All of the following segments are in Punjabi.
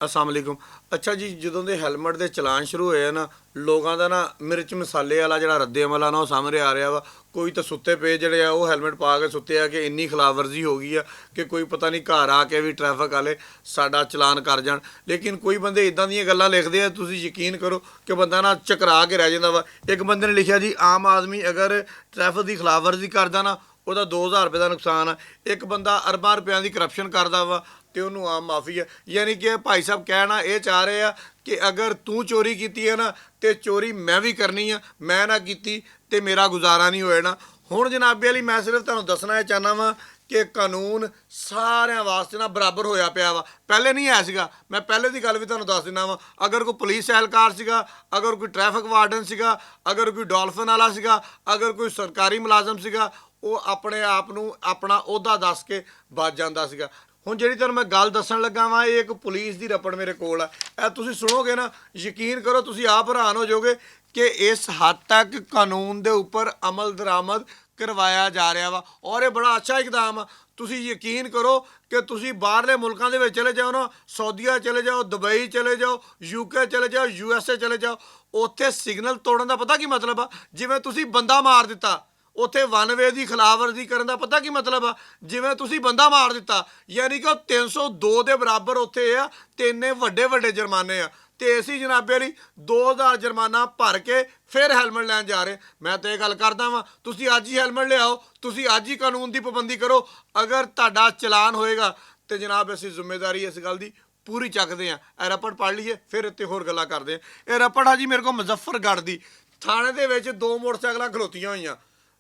अस्सलाम वालेकुम। अच्छा जी, ਜਦੋਂ ਦੇ ਹੈਲਮਟ ਦੇ ਚਲਾਨ ਸ਼ੁਰੂ ਹੋਏ ਆ ਨਾ, ਲੋਕਾਂ ਦਾ ਨਾ ਮਿਰਚ ਮਸਾਲੇ ਵਾਲਾ ਜਿਹੜਾ ਰੱਦੇ ਅਮਲ ਆ ਨਾ ਉਹ ਸਾਹਮਣੇ ਆ ਰਿਹਾ ਵਾ। ਕੋਈ ਤਾਂ ਸੁੱਤੇ ਪਏ ਜਿਹੜੇ ਆ ਉਹ ਹੈਲਮਟ ਪਾ ਕੇ ਸੁੱਤੇ ਆ ਕਿ ਇੰਨੀ ਖਿਲਾਫਵਰਜ਼ੀ ਹੋ ਗਈ ਆ ਕਿ ਕੋਈ ਪਤਾ ਨਹੀਂ ਘਰ ਆ ਕੇ ਵੀ ਟ੍ਰੈਫਿਕ ਵਾਲੇ ਸਾਡਾ ਚਲਾਨ ਕਰ ਜਾਣ। ਲੇਕਿਨ ਕੋਈ ਬੰਦੇ ਇਦਾਂ ਦੀਆਂ ਗੱਲਾਂ ਲਿਖਦੇ ਆ, ਤੁਸੀਂ ਯਕੀਨ ਕਰੋ ਕਿ ਬੰਦਾ ਨਾ ਚਕਰਾ ਕੇ ਰਹਿ ਜਾਂਦਾ ਵਾ। ਇੱਕ ਬੰਦੇ ਨੇ ਲਿਖਿਆ ਜੀ, ਆਮ ਆਦਮੀ ਅਗਰ ਟ੍ਰੈਫਿਕ ਦੀ ਖਿਲਾਫਵਰਜ਼ੀ ਕਰਦਾ ਨਾ ਉਹਦਾ 2000 ਰੁਪਏ ਦਾ ਨੁਕਸਾਨ ਆ। ਇੱਕ ਬੰਦਾ ਅਰਬਾਂ ਰੁਪਇਆਂ ਦੀ ਕਰਪਸ਼ਨ ਕਰਦਾ ਵਾ ਤੇ ਉਹਨੂੰ ਆਮ ਮਾਫੀ ਹੈ। ਯਾਨੀ ਕਿ ਭਾਈ ਸਾਹਿਬ ਕਹਿਣਾ ਇਹ ਚਾਹ ਰਹੇ ਆ ਕਿ ਅਗਰ ਤੂੰ ਚੋਰੀ ਕੀਤੀ ਹੈ ਨਾ ਤੇ ਚੋਰੀ ਮੈਂ ਵੀ ਕਰਨੀ ਆ, ਮੈਂ ਨਾ ਕੀਤੀ ਤੇ ਮੇਰਾ ਗੁਜ਼ਾਰਾ ਨਹੀਂ ਹੋਇਆ ਨਾ। ਹੁਣ ਜਨਾਬੇ ਵਾਲੀ ਮੈਂ ਸਿਰਫ ਤੁਹਾਨੂੰ ਦੱਸਣਾ ਚਾਹੁੰਦਾ ਵਾਂ ਕਿ ਕਾਨੂੰਨ ਸਾਰਿਆਂ ਵਾਸਤੇ ਨਾ ਬਰਾਬਰ ਹੋਇਆ ਪਿਆ ਵਾ। ਪਹਿਲੇ ਨਹੀਂ ਹੈ ਸੀਗਾ। ਮੈਂ ਪਹਿਲੇ ਦੀ ਗੱਲ ਵੀ ਤੁਹਾਨੂੰ ਦੱਸ ਦਿੰਦਾ ਵਾਂ। ਅਗਰ ਕੋਈ ਪੁਲਿਸ ਅਹਿਲਕਾਰ ਸੀਗਾ, ਅਗਰ ਕੋਈ ਟ੍ਰੈਫਿਕ ਵਾਰਡਨ ਸੀਗਾ, ਅਗਰ ਕੋਈ ਡੋਲਫਨ ਵਾਲਾ ਸੀਗਾ, ਅਗਰ ਕੋਈ ਸਰਕਾਰੀ ਮੁਲਾਜ਼ਮ ਸੀਗਾ, ਉਹ ਆਪਣੇ ਆਪ ਨੂੰ ਆਪਣਾ ਅਹੁਦਾ ਦੱਸ ਕੇ ਬਚ ਜਾਂਦਾ ਸੀਗਾ। ਹੁਣ ਜਿਹੜੀ ਤੁਹਾਨੂੰ ਮੈਂ ਗੱਲ ਦੱਸਣ ਲੱਗਾ ਵਾਂ, ਇਹ ਇੱਕ ਪੁਲਿਸ ਦੀ ਰਪੜ ਮੇਰੇ ਕੋਲ ਆ। ਇਹ ਤੁਸੀਂ ਸੁਣੋਗੇ ਨਾ, ਯਕੀਨ ਕਰੋ ਤੁਸੀਂ ਆਪ ਹੈਰਾਨ ਹੋ ਜਾਓਗੇ ਕਿ ਇਸ ਹੱਦ ਤੱਕ ਕਾਨੂੰਨ ਦੇ ਉੱਪਰ ਅਮਲ ਦਰਾਮਦ ਕਰਵਾਇਆ ਜਾ ਰਿਹਾ ਵਾ। ਔਰ ਇਹ ਬੜਾ ਅੱਛਾ ਇਕਦਾਮ ਆ। ਤੁਸੀਂ ਯਕੀਨ ਕਰੋ ਕਿ ਤੁਸੀਂ ਬਾਹਰਲੇ ਮੁਲਕਾਂ ਦੇ ਵਿੱਚ ਚਲੇ ਜਾਓ ਨਾ, ਸਾਊਦੀਆ ਚਲੇ ਜਾਓ, ਦੁਬਈ ਚਲੇ ਜਾਓ, UK ਚਲੇ ਜਾਓ, USA ਚਲੇ ਜਾਓ, ਉੱਥੇ ਸਿਗਨਲ ਤੋੜਨ ਦਾ ਪਤਾ ਕੀ ਮਤਲਬ ਆ? ਜਿਵੇਂ ਤੁਸੀਂ ਬੰਦਾ ਮਾਰ ਦਿੱਤਾ। ਉੱਥੇ ਵਨ ਵੇ ਦੀ ਖਿਲਾਫਵਰਜ਼ੀ ਕਰਨ ਦਾ ਪਤਾ ਕੀ ਮਤਲਬ ਆ? ਜਿਵੇਂ ਤੁਸੀਂ ਬੰਦਾ ਮਾਰ ਦਿੱਤਾ। ਯਾਨੀ ਕਿ ਉਹ 302 ਦੇ ਬਰਾਬਰ ਉੱਥੇ ਆ ਤੇ ਇੰਨੇ ਵੱਡੇ ਵੱਡੇ ਜੁਰਮਾਨੇ ਆ। ਤੇ ਅਸੀਂ ਜਨਾਬੇ ਲਈ 2000 ਜੁਰਮਾਨਾ ਭਰ ਕੇ ਫਿਰ ਹੈਲਮਟ ਲੈਣ ਜਾ ਰਹੇ। ਮੈਂ ਤਾਂ ਇਹ ਗੱਲ ਕਰਦਾ ਵਾਂ, ਤੁਸੀਂ ਅੱਜ ਹੀ ਹੈਲਮਟ ਲਿਆਓ, ਤੁਸੀਂ ਅੱਜ ਹੀ ਕਾਨੂੰਨ ਦੀ ਪਾਬੰਦੀ ਕਰੋ। ਅਗਰ ਤੁਹਾਡਾ ਚਲਾਨ ਹੋਏਗਾ ਤੇ ਜਨਾਬ ਅਸੀਂ ਜ਼ਿੰਮੇਵਾਰੀ ਇਸ ਗੱਲ ਦੀ ਪੂਰੀ ਚੱਕਦੇ ਹਾਂ। ਇਹ ਰਪੜ ਪੜ੍ਹ ਲਈਏ ਫਿਰ ਇੱਥੇ ਹੋਰ ਗੱਲਾਂ ਕਰਦੇ ਹਾਂ। ਇਹ ਰਪੜ ਆ ਜੀ ਮੇਰੇ ਕੋਲ ਮੁਜ਼ੱਫਰਗੜ੍ਹ ਦੀ। ਥਾਣੇ ਦੇ ਵਿੱਚ 2 ਮੋਟਰਸਾਈਕਲਾਂ ਖਲੋਤੀਆਂ ਹੋਈਆਂ।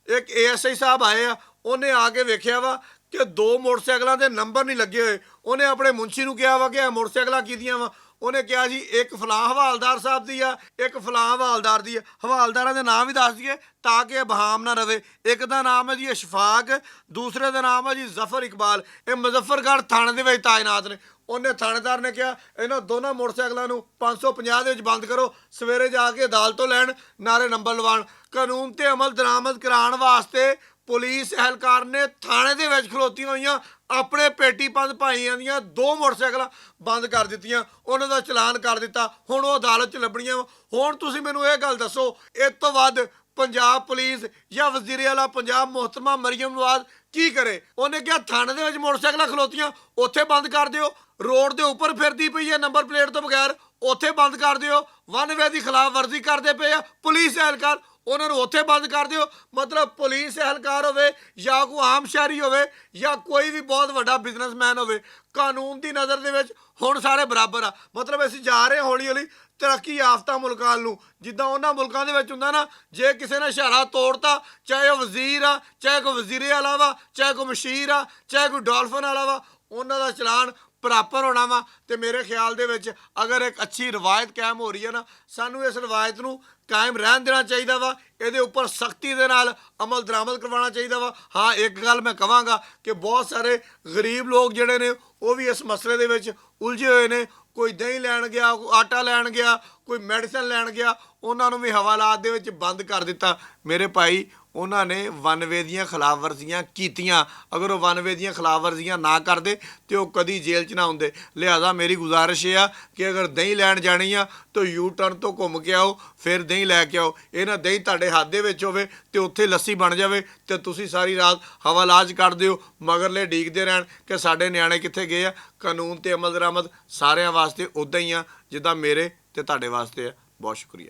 ਇੱਕ ASI ਸਾਹਿਬ ਆਏ ਆ, ਉਹਨੇ ਆ ਕੇ ਵੇਖਿਆ ਵਾ ਕਿ 2 ਮੋਟਰਸਾਈਕਲਾਂ ਦੇ ਨੰਬਰ ਨਹੀਂ ਲੱਗੇ ਹੋਏ। ਉਹਨੇ ਆਪਣੇ ਮੁਨਸ਼ੀ ਨੂੰ ਕਿਹਾ ਵਾ ਕਿ ਇਹ ਮੋਟਰਸਾਈਕਲਾਂ ਕਿਹਦੀਆਂ ਵਾ? ਉਹਨੇ ਕਿਹਾ ਜੀ ਇੱਕ ਫਲਾਂ ਹਵਾਲਦਾਰ ਸਾਹਿਬ ਦੀ ਆ, ਇੱਕ ਫਲਾਂ ਹਵਾਲਦਾਰ ਦੀ ਆ। ਹਵਾਲਦਾਰਾਂ ਦੇ ਨਾਮ ਵੀ ਦੱਸ ਦਈਏ ਤਾਂ ਕਿ ਬਹਾਮ ਨਾ ਰਵੇ। ਇੱਕ ਦਾ ਨਾਮ ਹੈ ਜੀ ਇਸ਼ਫਾਕ, ਦੂਸਰੇ ਦਾ ਨਾਮ ਹੈ ਜੀ ਜ਼ਫਰ ਇਕਬਾਲ। ਇਹ ਮੁਜ਼ੱਫਰਗੜ੍ਹ ਥਾਣੇ ਦੇ ਵਿੱਚ ਤਾਇਨਾਤ ਨੇ। ਉਹਨੇ ਥਾਣੇਦਾਰ ਨੇ ਕਿਹਾ ਇਹਨਾਂ ਦੋਨਾਂ ਮੋਟਰਸਾਈਕਲਾਂ ਨੂੰ 550 ਦੇ ਵਿੱਚ ਬੰਦ ਕਰੋ, ਸਵੇਰੇ ਜਾ ਕੇ ਅਦਾਲਤੋਂ ਲੈਣ, ਨਾਲੇ ਨੰਬਰ ਲਵਾਉਣ। ਕਾਨੂੰਨ ਤੇ ਅਮਲ ਦਰਾਮਦ ਕਰਾਉਣ ਵਾਸਤੇ ਪੁਲਿਸ ਅਹਿਲਕਾਰ ਨੇ ਥਾਣੇ ਦੇ ਵਿੱਚ ਖਲੋਤੀਆਂ ਹੋਈਆਂ ਆਪਣੇ ਪੇਟੀ ਪੰਦ ਭਾਈਆਂ ਦੀਆਂ 2 ਮੋਟਰਸਾਈਕਲਾਂ ਬੰਦ ਕਰ ਦਿੱਤੀਆਂ, ਉਹਨਾਂ ਦਾ ਚਲਾਨ ਕਰ ਦਿੱਤਾ। ਹੁਣ ਉਹ ਅਦਾਲਤ 'ਚ ਲੱਭਣੀਆਂ। ਹੁਣ ਤੁਸੀਂ ਮੈਨੂੰ ਇਹ ਗੱਲ ਦੱਸੋ, ਇਸ ਤੋਂ ਵੱਧ ਪੰਜਾਬ ਪੁਲਿਸ ਜਾਂ ਵਜ਼ੀਰ ਆਲਾ ਪੰਜਾਬ ਮੁਹਤਰਮਾ ਮਰੀਮ ਨਵਾਜ਼ ਕੀ ਕਰੇ? ਉਹਨੇ ਕਿਹਾ ਥਾਣੇ ਦੇ ਵਿੱਚ ਮੋਟਰਸਾਈਕਲਾਂ ਖਲੋਤੀਆਂ ਉੱਥੇ ਬੰਦ ਕਰ ਦਿਓ। ਰੋਡ ਦੇ ਉੱਪਰ ਫਿਰਦੀ ਪਈ ਹੈ ਨੰਬਰ ਪਲੇਟ ਤੋਂ ਬਗੈਰ, ਉੱਥੇ ਬੰਦ ਕਰ ਦਿਓ। ਵਨ ਵੇ ਦੀ ਖਿਲਾਫ ਵਰਜ਼ੀ ਕਰਦੇ ਪਏ ਆ ਪੁਲਿਸ ਅਹਿਲਕਾਰ, ਉਹਨਾਂ ਨੂੰ ਉੱਥੇ ਬੰਦ ਕਰ ਦਿਓ। ਮਤਲਬ ਪੁਲਿਸ ਅਹਿਲਕਾਰ ਹੋਵੇ ਜਾਂ ਕੋਈ ਆਮ ਸ਼ਹਿਰੀ ਹੋਵੇ ਜਾਂ ਕੋਈ ਵੀ ਬਹੁਤ ਵੱਡਾ ਬਿਜ਼ਨਸਮੈਨ ਹੋਵੇ, ਕਾਨੂੰਨ ਦੀ ਨਜ਼ਰ ਦੇ ਵਿੱਚ ਹੁਣ ਸਾਰੇ ਬਰਾਬਰ ਆ। ਮਤਲਬ ਅਸੀਂ ਜਾ ਰਹੇ ਹੌਲੀ ਹੌਲੀ ਤਰੱਕੀ ਯਾਫਤਾ ਮੁਲਕਾਂ ਨੂੰ। ਜਿੱਦਾਂ ਉਹਨਾਂ ਮੁਲਕਾਂ ਦੇ ਵਿੱਚ ਹੁੰਦਾ ਨਾ, ਜੇ ਕਿਸੇ ਨੇ ਇਸ਼ਾਰਾ ਤੋੜਤਾ, ਚਾਹੇ ਉਹ ਵਜ਼ੀਰ ਆ, ਚਾਹੇ ਕੋਈ ਵਜ਼ੀਰੇ ਵਾਲਾ ਵਾ, ਚਾਹੇ ਕੋਈ ਮਸ਼ੀਰ ਆ, ਚਾਹੇ ਕੋਈ ਡੋਲਫਨ ਵਾਲਾ ਵਾ, ਉਹਨਾਂ ਦਾ ਚਲਾਨ ਪ੍ਰੋਪਰ ਹੋਣਾ ਵਾ। ਤੇ ਮੇਰੇ ਖਿਆਲ ਦੇ ਵਿੱਚ ਅਗਰ ਇੱਕ ਅੱਛੀ ਰਵਾਇਤ ਕਾਇਮ ਹੋ ਰਹੀ ਹੈ ਨਾ, ਸਾਨੂੰ ਇਸ ਰਵਾਇਤ ਨੂੰ ਕਾਇਮ ਰਹਿਣ ਦੇਣਾ ਚਾਹੀਦਾ ਵਾ। ਇਹਦੇ ਉੱਪਰ ਸਖਤੀ ਦੇ ਨਾਲ ਅਮਲ ਦਰਾਮਦ ਕਰਵਾਉਣਾ ਚਾਹੀਦਾ ਵਾ। ਹਾਂ, ਇੱਕ ਗੱਲ ਮੈਂ ਕਹਾਂਗਾ ਕਿ ਬਹੁਤ ਸਾਰੇ ਗਰੀਬ ਲੋਕ ਜਿਹੜੇ ਨੇ ਉਹ ਵੀ ਇਸ ਮਸਲੇ ਦੇ ਵਿੱਚ ਉਲਝੇ ਹੋਏ ਨੇ। ਕੋਈ ਦਹੀਂ ਲੈਣ ਗਿਆ, ਕੋਈ ਆਟਾ ਲੈਣ ਗਿਆ, ਕੋਈ ਮੈਡੀਸਨ ਲੈਣ ਗਿਆ, ਉਹਨਾਂ ਨੂੰ ਵੀ ਹਵਾਲਾਤ ਦੇ ਵਿੱਚ ਬੰਦ ਕਰ ਦਿੱਤਾ। ਮੇਰੇ ਭਾਈ, ਉਹਨਾਂ ਨੇ ਵਨ ਵੇ ਦੀਆਂ ਖਿਲਾਫ ਵਰਜ਼ੀਆਂ ਕੀਤੀਆਂ। ਅਗਰ ਉਹ ਵਨ ਵੇ ਦੀਆਂ ਖਿਲਾਫ ਵਰਜ਼ੀਆਂ ਨਾ ਕਰਦੇ ਤੇ ਉਹ ਕਦੀ ਜੇਲ੍ਹ 'ਚ ਨਾ ਹੁੰਦੇ। ਲਿਹਾਜ਼ਾ ਮੇਰੀ ਗੁਜ਼ਾਰਿਸ਼ ਇਹ ਆ ਕਿ ਅਗਰ ਦਹੀਂ ਲੈਣ ਜਾਣੀ ਆ ਤਾਂ U ਟਰਨ ਤੋਂ ਘੁੰਮ ਕੇ ਆਓ, ਫਿਰ ਦਹੀਂ ਲੈ ਕੇ ਆਓ। ਇਹ ਨਾ ਦਹੀਂ ਤੁਹਾਡੇ ਹੱਥ ਦੇ ਵਿੱਚ ਹੋਵੇ ਤੇ ਉੱਥੇ ਲੱਸੀ ਬਣ ਜਾਵੇ ਤੇ ਤੁਸੀਂ ਸਾਰੀ ਰਾਤ ਹਵਾਲਾਤ ਕੱਢ ਦਿਓ, ਮਗਰਲੇ ਡੀਕਦੇ ਰਹਿਣ ਕਿ ਸਾਡੇ ਨਿਆਣੇ ਕਿੱਥੇ ਗਏ ਆ। ਕਾਨੂੰਨ ਤੇ ਅਮਲ ਦਰਾਮਦ ਸਾਰਿਆਂ ਵਾਸਤੇ ਉੱਦਾਂ ਹੀ ਆ ਜਿੱਦਾਂ ਮੇਰੇ ਤੇ ਤੁਹਾਡੇ ਵਾਸਤੇ ਆ। ਬਹੁਤ ਸ਼ੁਕਰੀਆ।